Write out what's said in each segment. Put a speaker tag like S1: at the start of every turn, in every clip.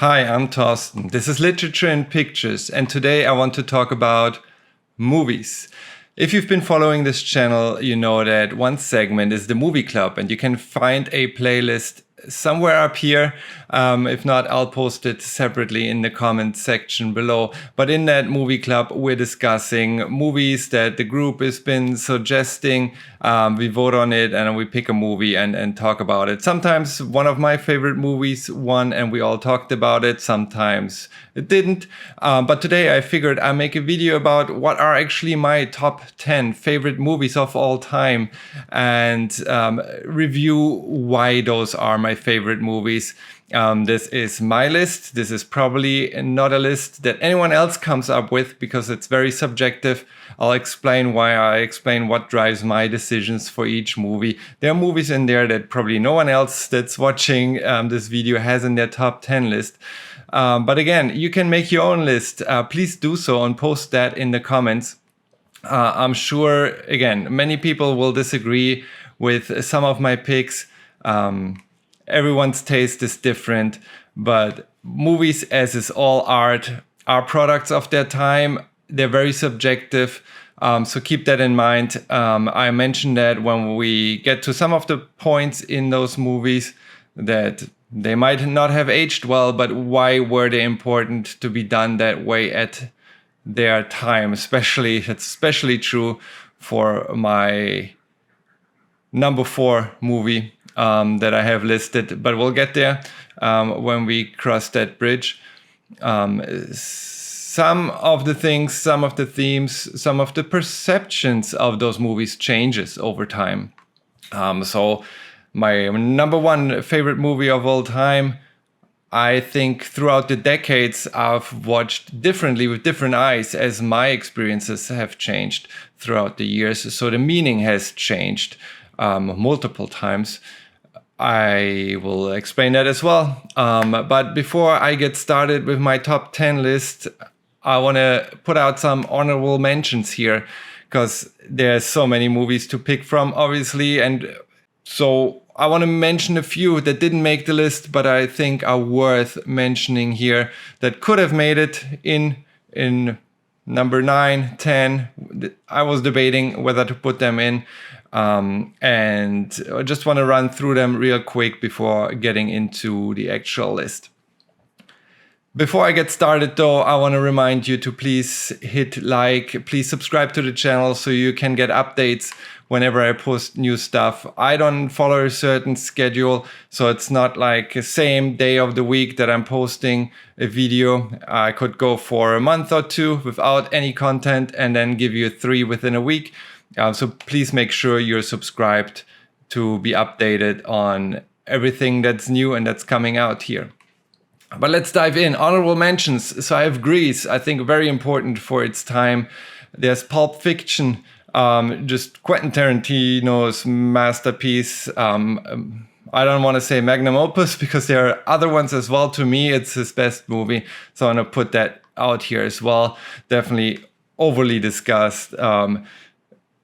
S1: Hi, I'm Thorsten. This is Literature and Pictures, and today I want to talk about movies. If you've been following this channel, you know that one segment is the movie club, and you can find a playlist somewhere up here. If not, I'll post it separately in the comment section below. But in that movie club, we're discussing movies that the group has been suggesting. We vote on it and we pick a movie and talk about it. Sometimes one of my favorite movies won and we all talked about it. Sometimes it didn't. But today I figured I'd make a video about what are actually my top 10 favorite movies of all time and review why those are my favorite movies. This is my list. This is probably not a list that anyone else comes up with because it's very subjective. I'll explain why. I explain what drives my decisions for each movie. There are movies in there that probably no one else that's watching this video has in their top 10 list. But again, you can make your own list. Please do so and post that in the comments. I'm sure, again, many people will disagree with some of my picks. Everyone's taste is different, but movies, as is all art, are products of their time. They're very subjective, so keep that in mind. I mentioned that when we get to some of the points in those movies that they might not have aged well, but why were they important to be done that way at their time? It's especially true for my number 4 movie that I have listed, but we'll get there when we cross that bridge. Some of the things, some of the themes, some of the perceptions of those movies changes over time. So my number 1 favorite movie of all time, I think throughout the decades I've watched differently with different eyes as my experiences have changed throughout the years. So the meaning has changed multiple times. I will explain that as well. But before I get started with my top 10 list, I want to put out some honorable mentions here because there's so many movies to pick from, obviously. And so I want to mention a few that didn't make the list, but I think are worth mentioning here that could have made it in number 9, 10. I was debating whether to put them in. And I just want to run through them real quick before getting into the actual list. Before I get started though, I want to remind you to please hit like, please subscribe to the channel so you can get updates whenever I post new stuff. I don't follow a certain schedule, so it's not like the same day of the week that I'm posting a video. I could go for a month or 2 without any content and then give you 3 within a week. So please make sure you're subscribed to be updated on everything that's new and that's coming out here. But let's dive in. Honorable mentions. So I have Grease, I think very important for its time. There's Pulp Fiction, just Quentin Tarantino's masterpiece. I don't want to say magnum opus because there are other ones as well. To me, it's his best movie. So I'm going to put that out here as well. Definitely overly discussed.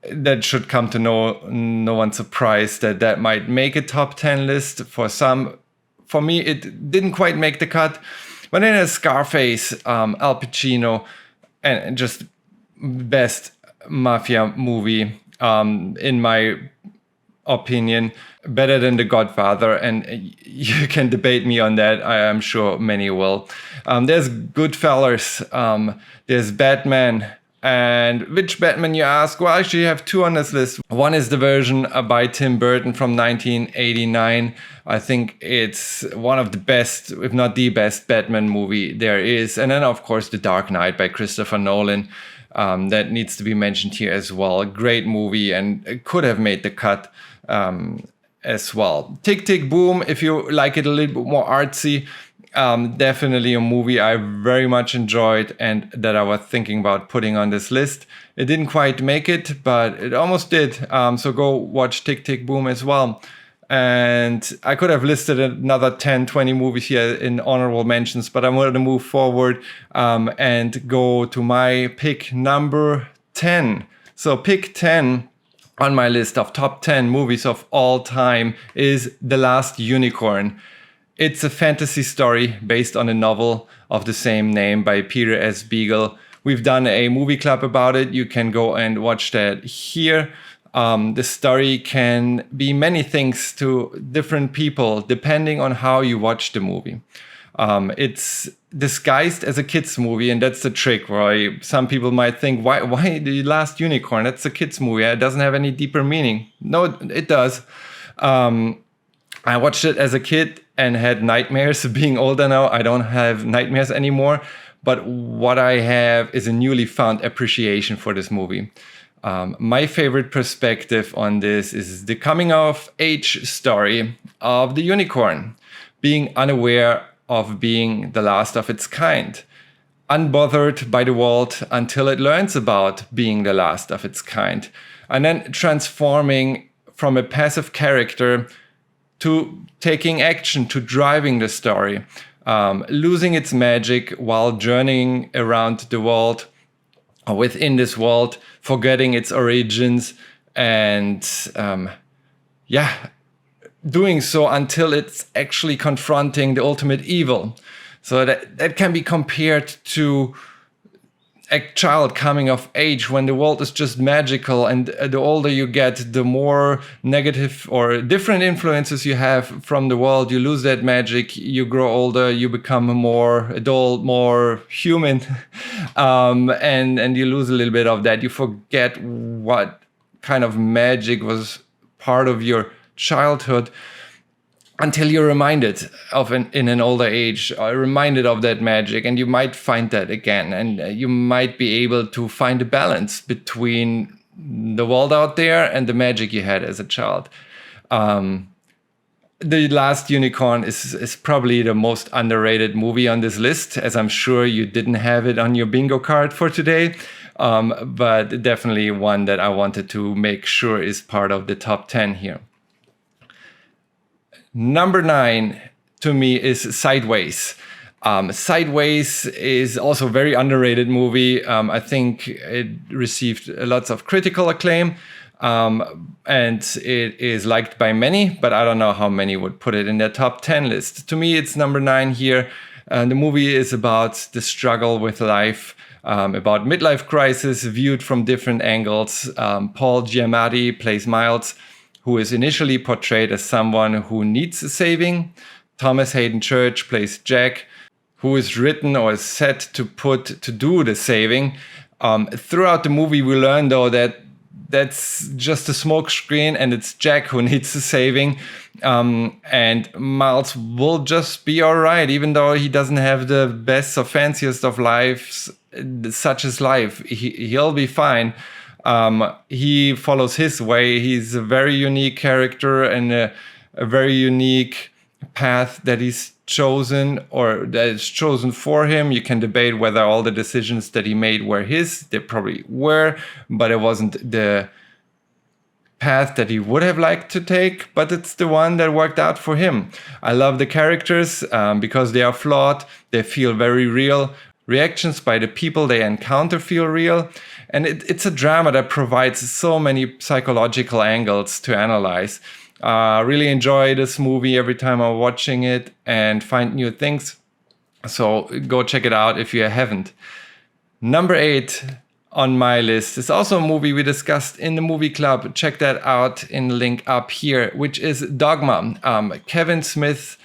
S1: That should come to no one's surprise that might make a top 10 list for some. For me, it didn't quite make the cut. But then there's Scarface, Al Pacino, and just best mafia movie, in my opinion, better than The Godfather. And you can debate me on that. I am sure many will. There's Goodfellas. There's Batman. And which Batman, you ask? Well, actually, you have 2 on this list. One is the version by Tim Burton from 1989. I think it's one of the best, if not the best, Batman movie there is. And then, of course, The Dark Knight by Christopher Nolan. That needs to be mentioned here as well. A great movie and it could have made the cut as well. Tick, Tick, Boom, if you like it a little bit more artsy. Definitely a movie I very much enjoyed and that I was thinking about putting on this list. It didn't quite make it, but it almost did. So go watch Tick, Tick, Boom as well. And I could have listed another 10, 20 movies here in honorable mentions, but I'm going to move forward and go to my pick number 10. So pick 10 on my list of top 10 movies of all time is The Last Unicorn. It's a fantasy story based on a novel of the same name by Peter S. Beagle. We've done a movie club about it. You can go and watch that here. The story can be many things to different people depending on how you watch the movie. It's disguised as a kids movie, and that's the trick. Right? Some people might think, why The Last Unicorn? That's a kids movie. It doesn't have any deeper meaning. No, it does. I watched it as a kid and had nightmares. Being older now, I don't have nightmares anymore. But what I have is a newly found appreciation for this movie. My favorite perspective on this is the coming of age story of the unicorn, being unaware of being the last of its kind, unbothered by the world until it learns about being the last of its kind, and then transforming from a passive character to taking action, to driving the story, losing its magic while journeying around the world, or within this world, forgetting its origins, and doing so until it's actually confronting the ultimate evil. So that can be compared to a child coming of age when the world is just magical, and the older you get, the more negative or different influences you have from the world. You lose that magic, you grow older, you become more adult, more human, and you lose a little bit of that. You forget what kind of magic was part of your childhood until you're reminded of in an older age, reminded of that magic, and you might find that again, and you might be able to find a balance between the world out there and the magic you had as a child. The Last Unicorn is probably the most underrated movie on this list, as I'm sure you didn't have it on your bingo card for today, but definitely one that I wanted to make sure is part of the top 10 here. Number 9 to me is Sideways. Sideways is also a very underrated movie. I think it received lots of critical acclaim, and it is liked by many, but I don't know how many would put it in their top 10 list. To me, it's number 9 here. The movie is about the struggle with life, about midlife crisis viewed from different angles. Paul Giamatti plays Miles, who is initially portrayed as someone who needs saving. Thomas Hayden Church plays Jack, who is written or is set to do the saving. Throughout the movie, we learn, though, that that's just a smoke screen and it's Jack who needs the saving. And Miles will just be all right, even though he doesn't have the best or fanciest of lives, such as life. He'll be fine. He follows his way. He's a very unique character and a very unique path that he's chosen, or that is chosen for him. You can debate whether all the decisions that he made were his. They probably were, but it wasn't the path that he would have liked to take, but it's the one that worked out for him. I love the characters because they are flawed. They feel very real. Reactions by the people they encounter feel real. And it's a drama that provides so many psychological angles to analyze. Really enjoy this movie every time I'm watching it and find new things. So go check it out if you haven't. Number 8 on my list is also a movie we discussed in the movie club. Check that out in the link up here, which is Dogma. Kevin Smith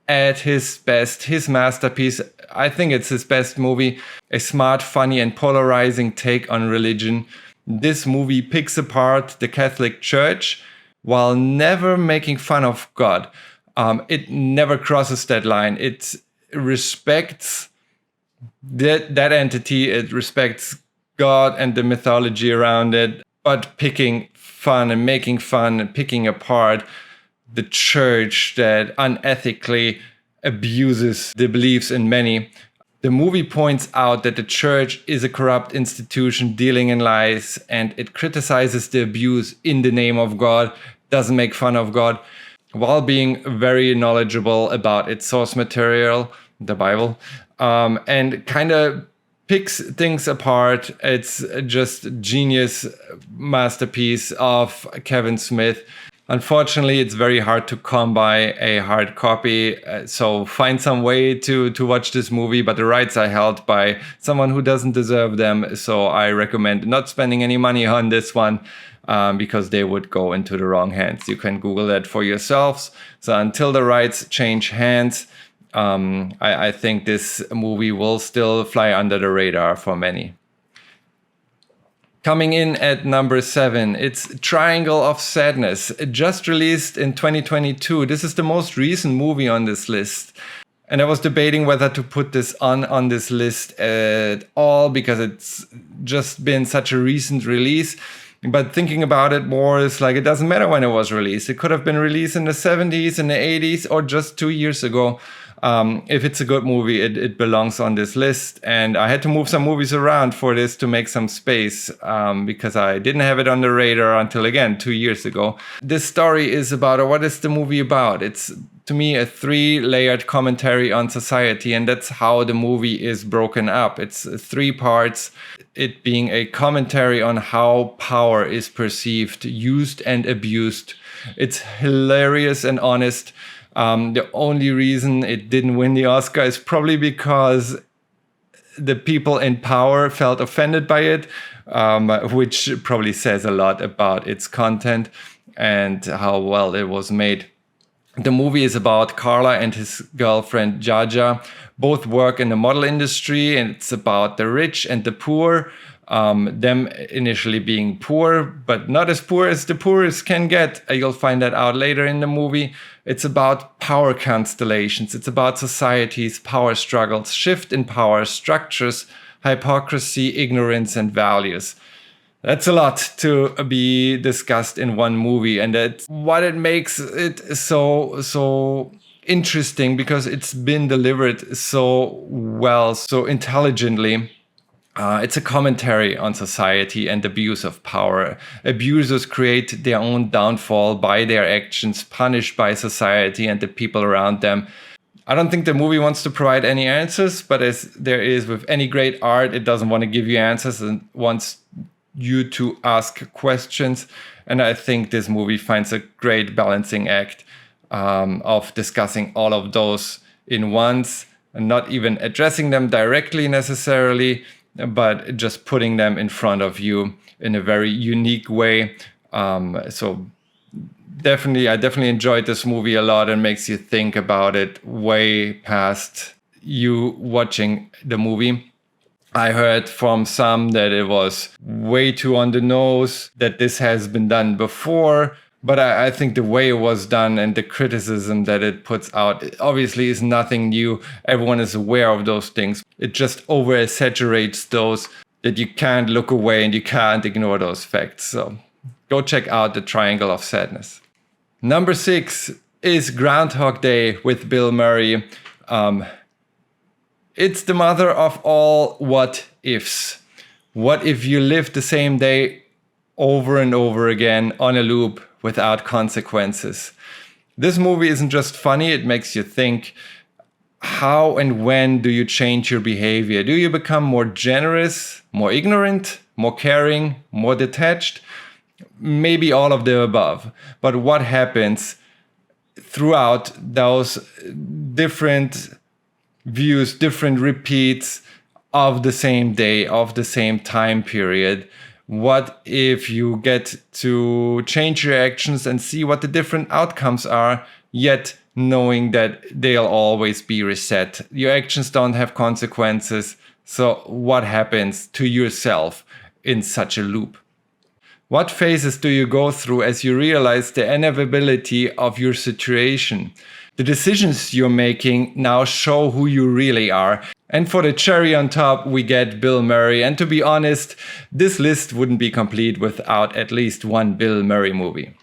S1: at his best, his masterpiece. I think it's his best movie. A smart, funny, and polarizing take on religion. This movie picks apart the Catholic Church while never making fun of God. It never crosses that line. It respects that entity. It respects God and the mythology around it, but picking fun and making fun and picking apart the church that unethically abuses the beliefs in many. The movie points out that the church is a corrupt institution dealing in lies, and it criticizes the abuse in the name of God, doesn't make fun of God, while being very knowledgeable about its source material, the Bible, and kind of picks things apart. It's just a genius masterpiece of Kevin Smith. Unfortunately, it's very hard to come by a hard copy. So find some way to watch this movie, but the rights are held by someone who doesn't deserve them. So I recommend not spending any money on this one because they would go into the wrong hands. You can Google that for yourselves. So until the rights change hands, I think this movie will still fly under the radar for many. Coming in at number 7, it's Triangle of Sadness, just released in 2022. This is the most recent movie on this list. And I was debating whether to put this on this list at all because it's just been such a recent release. But thinking about it more, it's like it doesn't matter when it was released. It could have been released in the 70s, in the 80s, or just 2 years ago. If it's a good movie, it belongs on this list. And I had to move some movies around for this to make some space because I didn't have it on the radar until, again, 2 years ago. This story is about, or what is the movie about? It's, to me, a 3-layered commentary on society, and that's how the movie is broken up. It's 3 parts, it being a commentary on how power is perceived, used and abused. It's hilarious and honest. The only reason it didn't win the Oscar is probably because the people in power felt offended by it, which probably says a lot about its content and how well it was made. The movie is about Carla and his girlfriend Jaja. Both work in the model industry, and it's about the rich and the poor. Them initially being poor, but not as poor as the poorest can get. You'll find that out later in the movie. It's about power constellations. It's about societies, power struggles, shift in power structures, hypocrisy, ignorance, and values. That's a lot to be discussed in one movie, and that's what it makes it so interesting, because it's been delivered so well, so intelligently. It's a commentary on society and abuse of power. Abusers create their own downfall by their actions, punished by society and the people around them. I don't think the movie wants to provide any answers, but as there is with any great art, it doesn't want to give you answers and wants you to ask questions. And I think this movie finds a great balancing act of discussing all of those in once, and not even addressing them directly necessarily, but just putting them in front of you in a very unique way. So I definitely enjoyed this movie a lot, and makes you think about it way past you watching the movie. I heard from some that it was way too on the nose, that this has been done before. But I think the way it was done and the criticism that it puts out, it obviously is nothing new. Everyone is aware of those things. It just over-exaggerates those, that you can't look away and you can't ignore those facts. So go check out The Triangle of Sadness. Number 6 is Groundhog Day with Bill Murray. It's the mother of all what ifs. What if you lived the same day over and over again on a loop without consequences? This movie isn't just funny, it makes you think. How and when do you change your behavior? Do you become more generous, more ignorant, more caring, more detached? Maybe all of the above. But what happens throughout those different views, different repeats of the same day, of the same time period? What if you get to change your actions and see what the different outcomes are, yet knowing that they'll always be reset? Your actions don't have consequences. So what happens to yourself in such a loop? What phases do you go through as you realize the inevitability of your situation? The decisions you're making now show who you really are. And for the cherry on top, we get Bill Murray. And to be honest, this list wouldn't be complete without at least one Bill Murray movie.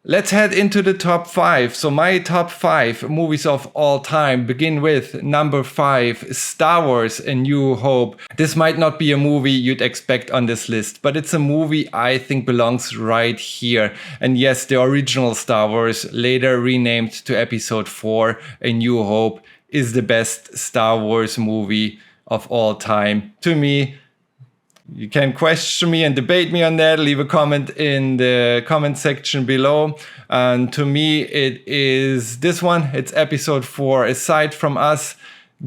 S1: Let's head into the top 5. So my top 5 movies of all time begin with number 5, Star Wars: A New Hope. This might not be a movie you'd expect on this list, but it's a movie I think belongs right here. And yes, the original Star Wars, later renamed to Episode 4, A New Hope, is the best Star Wars movie of all time. To me, You can question me and debate me on that. Leave a comment in the comment section below. And to me, it is this one. It's episode 4. Aside from us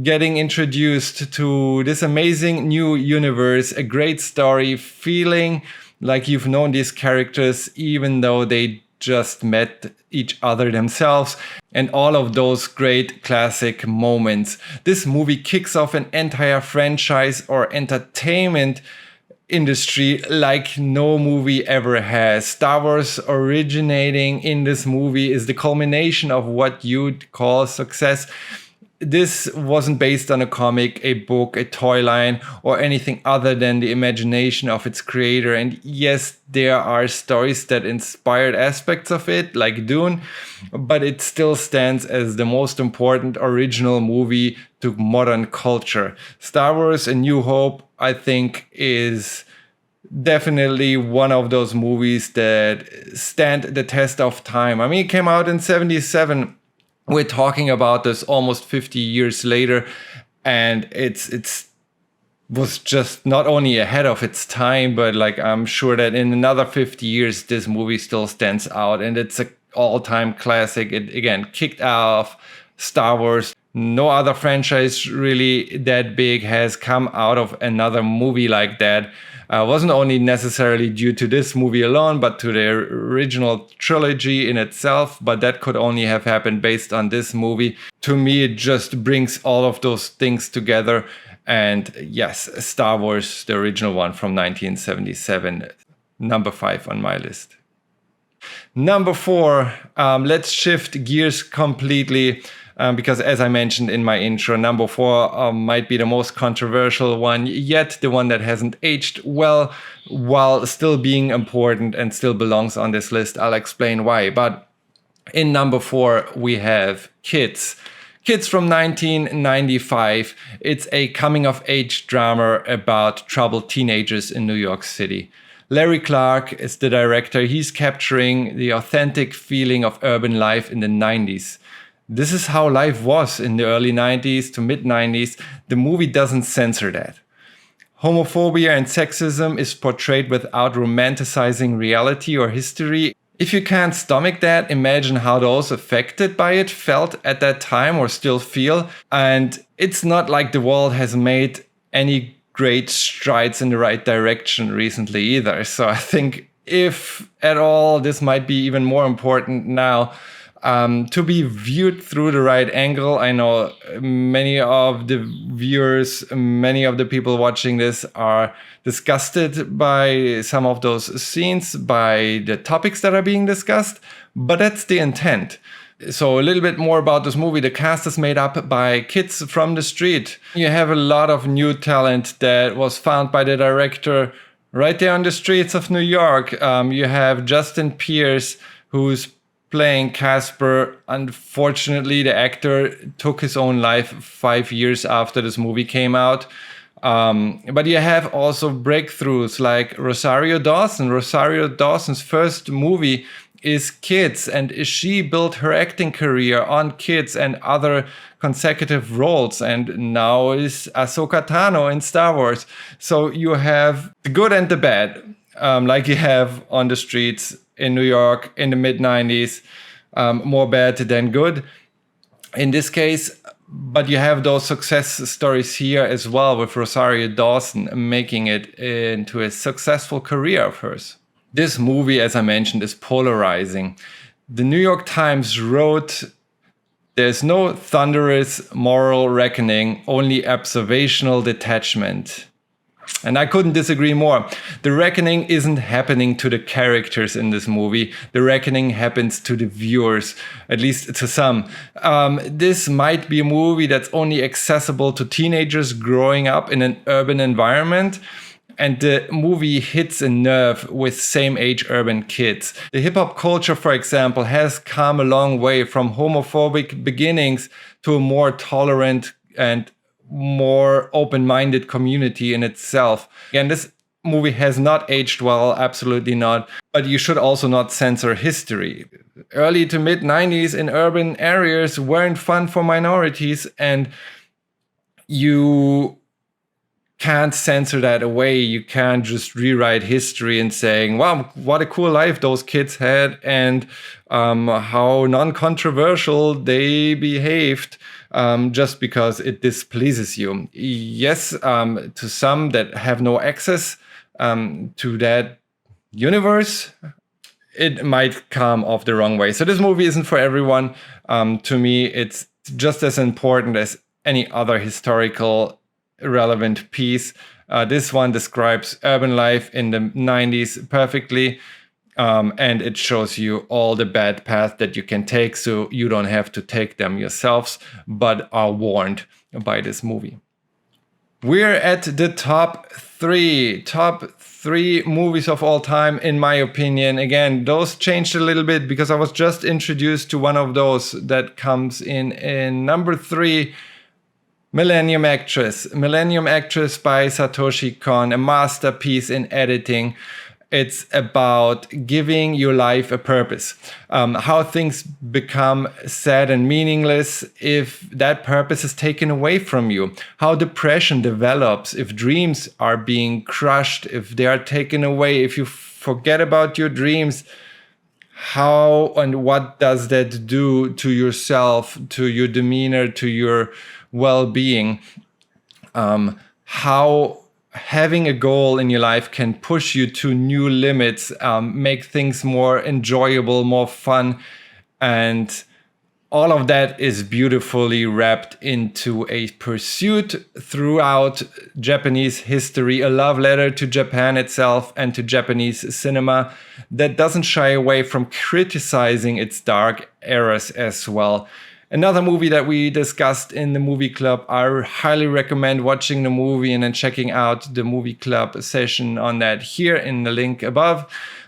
S1: getting introduced to this amazing new universe, a great story, feeling like you've known these characters even though they just met each other themselves, and all of those great classic moments. This movie kicks off an entire franchise or entertainment industry like no movie ever has. Star Wars originating in this movie is the culmination of what you'd call success. This wasn't based on a comic, a book, a toy line, or anything other than the imagination of its creator. And yes, there are stories that inspired aspects of it, like Dune, but it still stands as the most important original movie to modern culture. Star Wars: A New Hope, I think, is definitely one of those movies that stand the test of time. I mean, it came out in 1977. We're talking about this almost 50 years later, and it's was just not only ahead of its time, but like I'm sure that in another 50 years this movie still stands out, and it's an all-time classic. It again kicked off Star Wars. No other franchise really that big has come out of another movie like that. Wasn't only necessarily due to this movie alone, but to the original trilogy in itself. But that could only have happened based on this movie. To me, it just brings all of those things together. And yes, Star Wars, the original one from 1977, number 5 on my list. Number 4, let's shift gears completely. Because as I mentioned in my intro, number 4 might be the most controversial one, yet the one that hasn't aged well, while still being important and still belongs on this list. I'll explain why. But in number 4, we have Kids. Kids from 1995. It's a coming-of-age drama about troubled teenagers in New York City. Larry Clark is the director. He's capturing the authentic feeling of urban life in the 90s. This is how life was in the early 90s to mid 90s. The movie doesn't censor that. Homophobia and sexism is portrayed without romanticizing reality or history. If you can't stomach that, imagine how those affected by it felt at that time or still feel. And it's not like the world has made any great strides in the right direction recently either. So I think if at all, this might be even more important now. To be viewed through the right angle. I know many of the viewers, many of the people watching this are disgusted by some of those scenes, by the topics that are being discussed, but that's the intent. So a little bit more about this movie. The cast is made up by kids from the street. You have a lot of new talent that was found by the director right there on the streets of New York. You have Justin Pierce, who's playing Casper. Unfortunately, the actor took his own life 5 years after this movie came out. But you have also breakthroughs like Rosario Dawson. Rosario Dawson's first movie is Kids, and she built her acting career on Kids and other consecutive roles, and now is Ahsoka Tano in Star Wars. So you have the good and the bad, like you have on the streets in New York in the mid-90s, more bad than good in this case. But you have those success stories here as well, with Rosario Dawson making it into a successful career of hers. This movie, as I mentioned, is polarizing. The New York Times wrote, "There's no thunderous moral reckoning, only observational detachment." And I couldn't disagree more. The reckoning isn't happening to the characters in this movie. The reckoning happens to the viewers, at least to some. This might be a movie that's only accessible to teenagers growing up in an urban environment. And the movie hits a nerve with same-age urban kids. The hip-hop culture, for example, has come a long way from homophobic beginnings to a more tolerant and more open-minded community in itself. Again, this movie has not aged well, absolutely not. But you should also not censor history. Early to mid-90s in urban areas weren't fun for minorities, and you can't censor that away. You can't just rewrite history and saying, wow, what a cool life those kids had, and how non-controversial they behaved, just because it displeases you. Yes, to some that have no access to that universe, it might come off the wrong way. So this movie isn't for everyone. To me, it's just as important as any other historical relevant piece. This one describes urban life in the 90s perfectly, and it shows you all the bad paths that you can take, so you don't have to take them yourselves, but are warned by this movie. We're at the top three movies of all time, in my opinion. Again, those changed a little bit because I was just introduced to one of those that comes in number 3, Millennium Actress. Millennium Actress by Satoshi Kon, a masterpiece in editing. It's about giving your life a purpose. How things become sad and meaningless if that purpose is taken away from you. How depression develops if dreams are being crushed, if they are taken away, if you forget about your dreams. How and what does that do to yourself, to your demeanor, to your well-being? How having a goal in your life can push you to new limits, make things more enjoyable, more fun. And all of that is beautifully wrapped into a pursuit throughout Japanese history, a love letter to Japan itself and to Japanese cinema that doesn't shy away from criticizing its dark eras as well. Another movie that we discussed in the movie club, I highly recommend watching the movie and then checking out the movie club session on that here in the link above.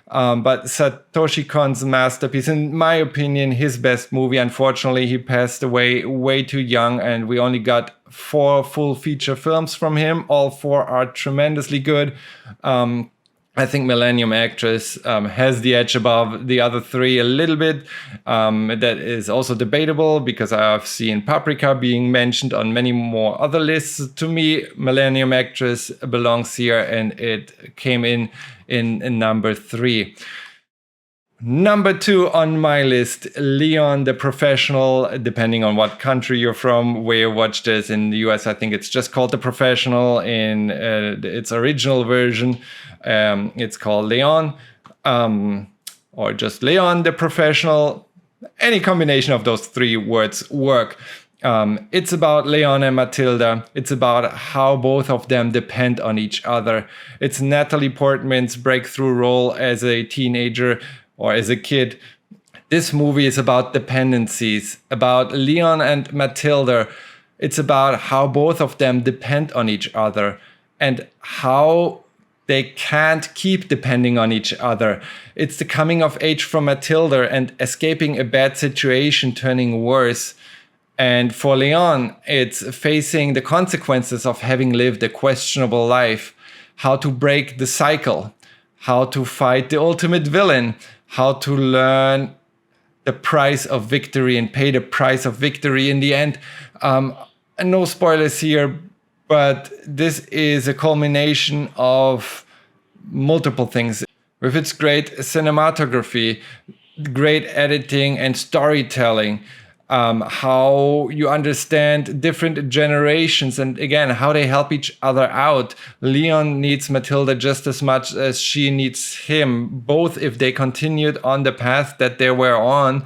S1: But Satoshi Kon's masterpiece, in my opinion, his best movie. Unfortunately, he passed away way too young, and we only got 4 full feature films from him. All 4 are tremendously good. I think Millennium Actress has the edge above the other 3 a little bit. That is also debatable because I've seen Paprika being mentioned on many more other lists. To me, Millennium Actress belongs here, and it came in number 3. Number 2 on my list, Leon the Professional, depending on what country you're from, where you watch this. In the US, I think it's just called The Professional. In its original version, it's called Leon, or just Leon the Professional. Any combination of those 3 words work. It's about Leon and Matilda. It's about how both of them depend on each other. It's Natalie Portman's breakthrough role as a teenager or as a kid. This movie is about dependencies, about Leon and Matilda. It's about how both of them depend on each other and how they can't keep depending on each other. It's the coming of age from Matilda and escaping a bad situation turning worse. And for Leon, it's facing the consequences of having lived a questionable life, how to break the cycle, how to fight the ultimate villain, how to learn the price of victory and pay the price of victory in the end. No spoilers here, but this is a culmination of multiple things. With its great cinematography, great editing and storytelling, how you understand different generations and again how they help each other out. Leon needs Matilda just as much as she needs him. Both, if they continued on the path that they were on,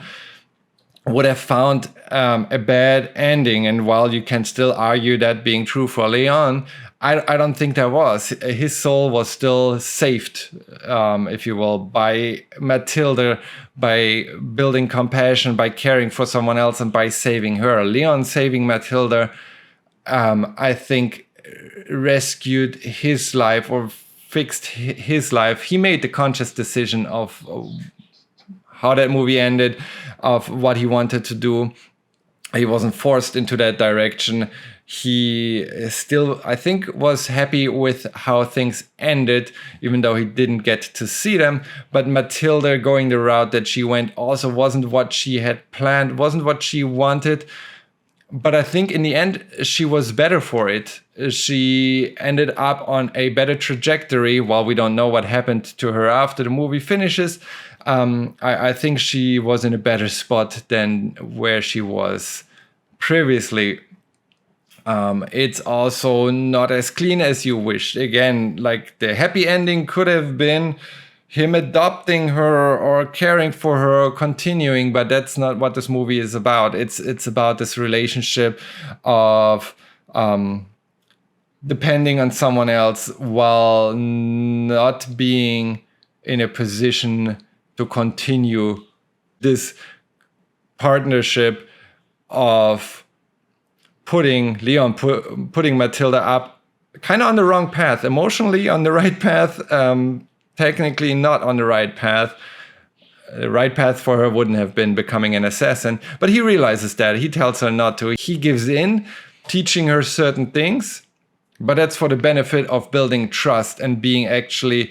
S1: would have found a bad ending. And while you can still argue that being true for Leon, I don't think there was. His soul was still saved, if you will, by Matilda, by building compassion, by caring for someone else, and by saving her. Leon saving Matilda, I think, rescued his life or fixed his life. He made the conscious decision of how that movie ended, of what he wanted to do. He wasn't forced into that direction. He still, I think, was happy with how things ended, even though he didn't get to see them. But Matilda going the route that she went also wasn't what she had planned, wasn't what she wanted. But I think in the end, she was better for it. She ended up on a better trajectory. While we don't know what happened to her after the movie finishes, I think she was in a better spot than where she was previously. It's also not as clean as you wished. Again, like the happy ending could have been him adopting her or caring for her or continuing, but that's not what this movie is about. It's about this relationship of depending on someone else while not being in a position to continue this partnership of putting Matilda up kind of on the wrong path, emotionally on the right path, technically not on the right path. The right path for her wouldn't have been becoming an assassin, but he realizes that. He tells her not to. He gives in, teaching her certain things, but that's for the benefit of building trust and being actually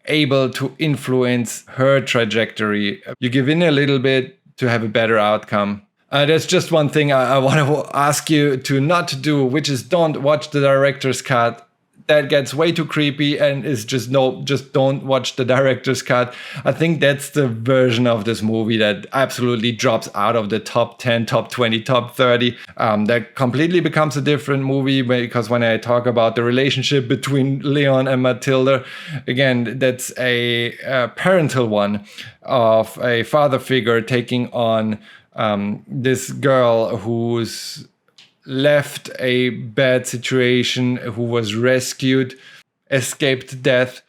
S1: able to influence her trajectory. You give in a little bit to have a better outcome. There's just one thing I want to ask you to not do, which is don't watch the director's cut. That gets way too creepy and is just don't watch the director's cut. I think that's the version of this movie that absolutely drops out of the top 10, top 20, top 30. That completely becomes a different movie because when I talk about the relationship between Leon and Matilda, again, that's a parental one of a father figure taking on this girl who's left a bad situation, who was rescued, escaped death,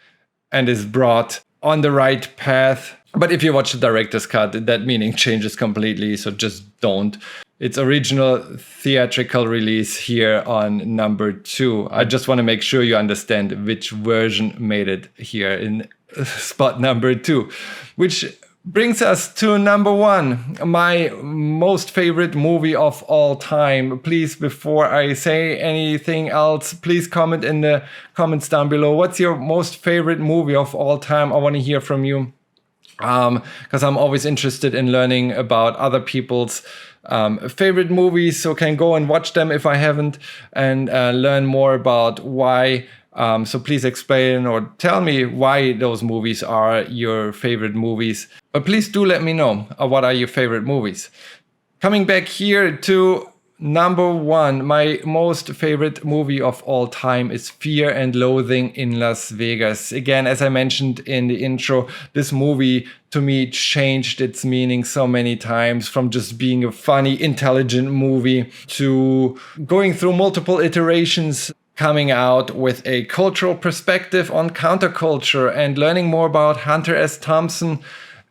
S1: and is brought on the right path. But if you watch the director's cut, that meaning changes completely, so just don't. Its original theatrical release here on number 2. I just want to make sure you understand which version made it here in spot number 2, which brings us to number 1, my most favorite movie of all time. Please, before I say anything else, please comment in the comments down below. What's your most favorite movie of all time? I want to hear from you because I'm always interested in learning about other people's favorite movies, so can go and watch them if I haven't and learn more about why. So please explain or tell me why those movies are your favorite movies. But please do let me know what are your favorite movies. Coming back here to number 1, my most favorite movie of all time is Fear and Loathing in Las Vegas. Again, as I mentioned in the intro, this movie to me changed its meaning so many times, from just being a funny, intelligent movie to going through multiple iterations, coming out with a cultural perspective on counterculture and learning more about Hunter S. Thompson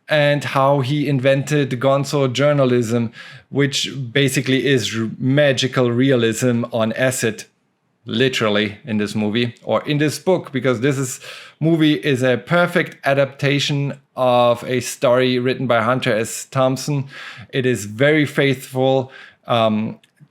S1: and how he invented gonzo journalism, which basically is magical realism on acid, literally, in this movie or in this book, because this movie is a perfect adaptation of a story written by Hunter S. Thompson. It is very faithful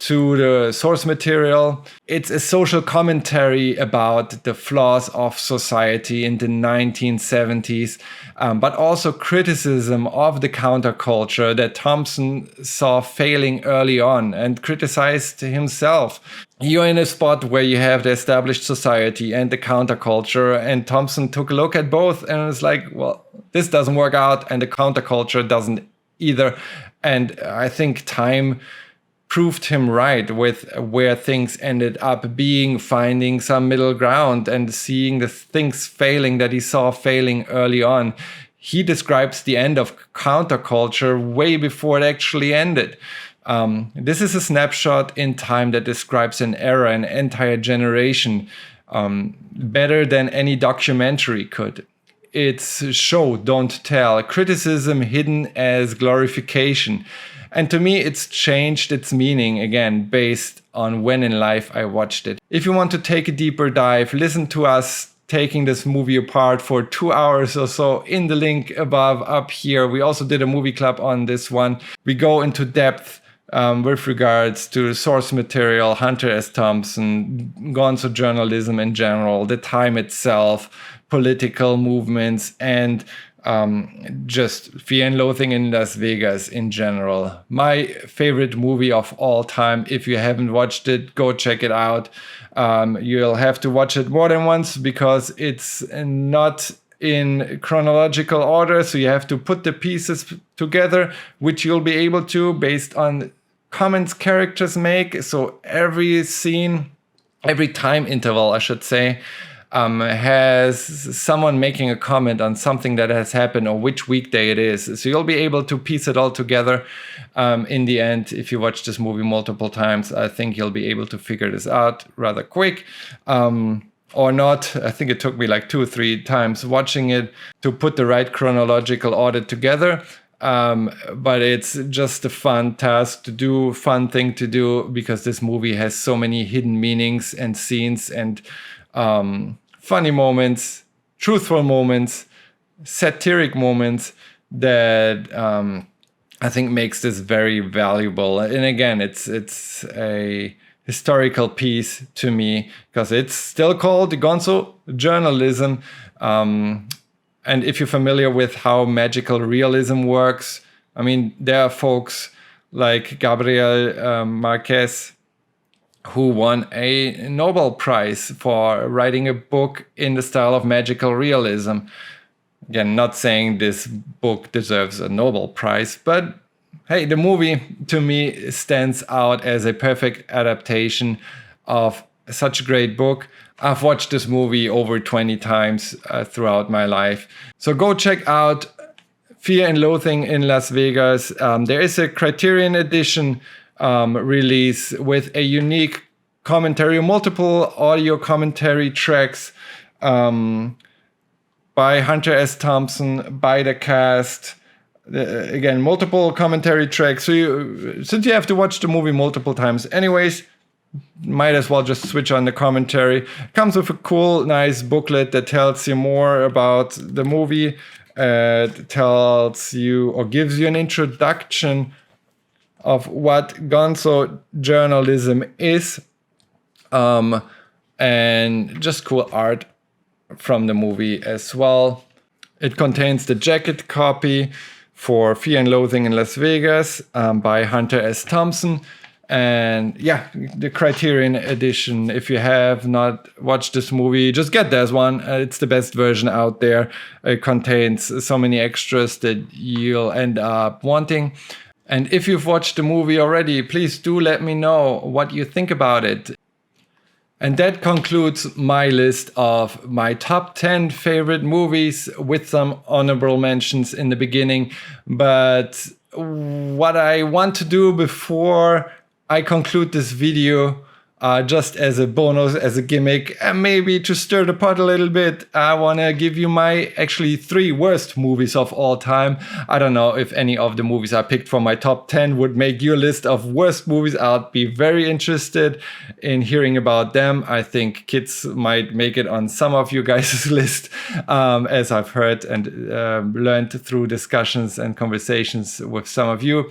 S1: to the source material. It's a social commentary about the flaws of society in the 1970s, but also criticism of the counterculture that Thompson saw failing early on and criticized himself. You're in a spot where you have the established society and the counterculture, and Thompson took a look at both and was like, well, this doesn't work out, and the counterculture doesn't either. And I think time proved him right with where things ended up being, finding some middle ground and seeing the things failing that he saw failing early on. He describes the end of counterculture way before it actually ended. This is a snapshot in time that describes an era, an entire generation, better than any documentary could. It's show, don't tell, criticism hidden as glorification. And to me, it's changed its meaning, again, based on when in life I watched it. If you want to take a deeper dive, listen to us taking this movie apart for 2 hours or so in the link above up here. We also did a movie club on this one. We go into depth with regards to source material, Hunter S. Thompson, gonzo journalism in general, the time itself, political movements, and just Fear and Loathing in Las Vegas in general. My favorite movie of all time. If you haven't watched it, go check it out. You'll have to watch it more than once because it's not in chronological order. So you have to put the pieces together, which you'll be able to based on comments characters make. So every scene, every time interval, I should say, has someone making a comment on something that has happened or which weekday it is. So you'll be able to piece it all together. In the end, if you watch this movie multiple times, I think you'll be able to figure this out rather quick. Or not. I think it took me like 2 or 3 times watching it to put the right chronological order together. But it's just a fun task to do, fun thing to do, because this movie has so many hidden meanings and scenes and funny moments, truthful moments, satiric moments that I think makes this very valuable. And again, it's a historical piece to me because it's still called gonzo journalism. And if you're familiar with how magical realism works, I mean, there are folks like Gabriel Marquez who won a Nobel Prize for writing a book in the style of magical realism. Again, not saying this book deserves a Nobel Prize, but hey, the movie to me stands out as a perfect adaptation of such a great book. I've watched this movie over 20 times throughout my life. So go check out Fear and Loathing in Las Vegas. There is a Criterion edition release with a unique commentary, multiple audio commentary tracks by Hunter S. Thompson, by the cast. Again, multiple commentary tracks. So since you have to watch the movie multiple times anyways, might as well just switch on the commentary. It comes with a cool, nice booklet that tells you more about the movie. It tells you or gives you an introduction of what gonzo journalism is, and just cool art from the movie as well. It contains the jacket copy for Fear and Loathing in Las Vegas by Hunter S. Thompson. And yeah, the Criterion edition. If you have not watched this movie, just get this one. It's the best version out there. It contains so many extras that you'll end up wanting. And if you've watched the movie already, please do let me know what you think about it. And that concludes my list of my top 10 favorite movies with some honorable mentions in the beginning. But what I want to do before I conclude this video, just as a bonus, as a gimmick, and maybe to stir the pot a little bit, I want to give you my actually 3 worst movies of all time. I don't know if any of the movies I picked from my top 10 would make your list of worst movies. I'd be very interested in hearing about them. I think kids might make it on some of you guys' list, as I've heard and learned through discussions and conversations with some of you.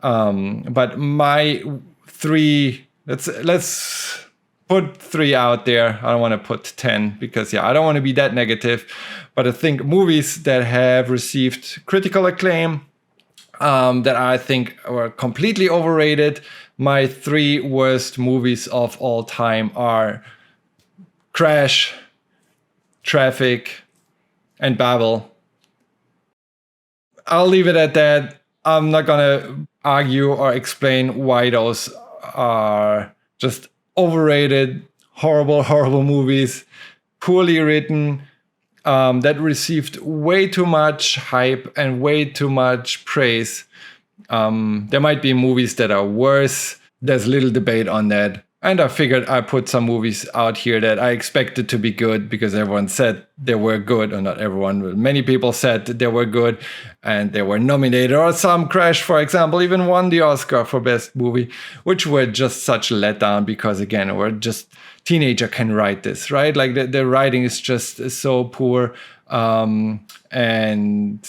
S1: But my 3... Let's put 3 out there. I don't want to put 10 because I don't want to be that negative. But I think movies that have received critical acclaim, that I think were completely overrated. My 3 worst movies of all time are Crash, Traffic, and Babel. I'll leave it at that. I'm not gonna argue or explain why those are just overrated, horrible movies, poorly written, that received way too much hype and way too much praise. There might be movies that are worse. There's little debate on that. And I figured I put some movies out here that I expected to be good because everyone said they were good, or not everyone, but many people said that they were good and they were nominated, or some Crash, for example, even won the Oscar for Best Movie, which were just such a letdown because, again, we're just teenager can write this, right? Like the writing is just so poor, and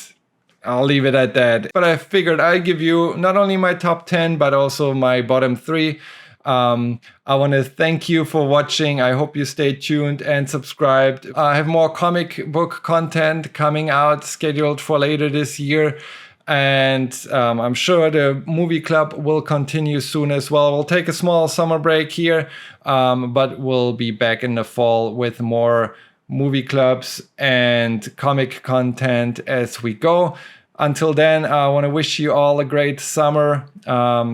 S1: I'll leave it at that. But I figured I'd give you not only my top 10, but also my bottom 3. I want to thank you for watching. I hope you stay tuned and subscribed. I have more comic book content coming out scheduled for later this year. And I'm sure the movie club will continue soon as well. We'll take a small summer break here, but we'll be back in the fall with more movie clubs and comic content as we go. Until then, I want to wish you all a great summer.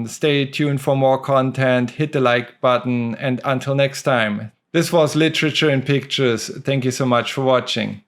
S1: Stay tuned for more content, hit the like button, and until next time, this was Literature in Pictures. Thank you so much for watching.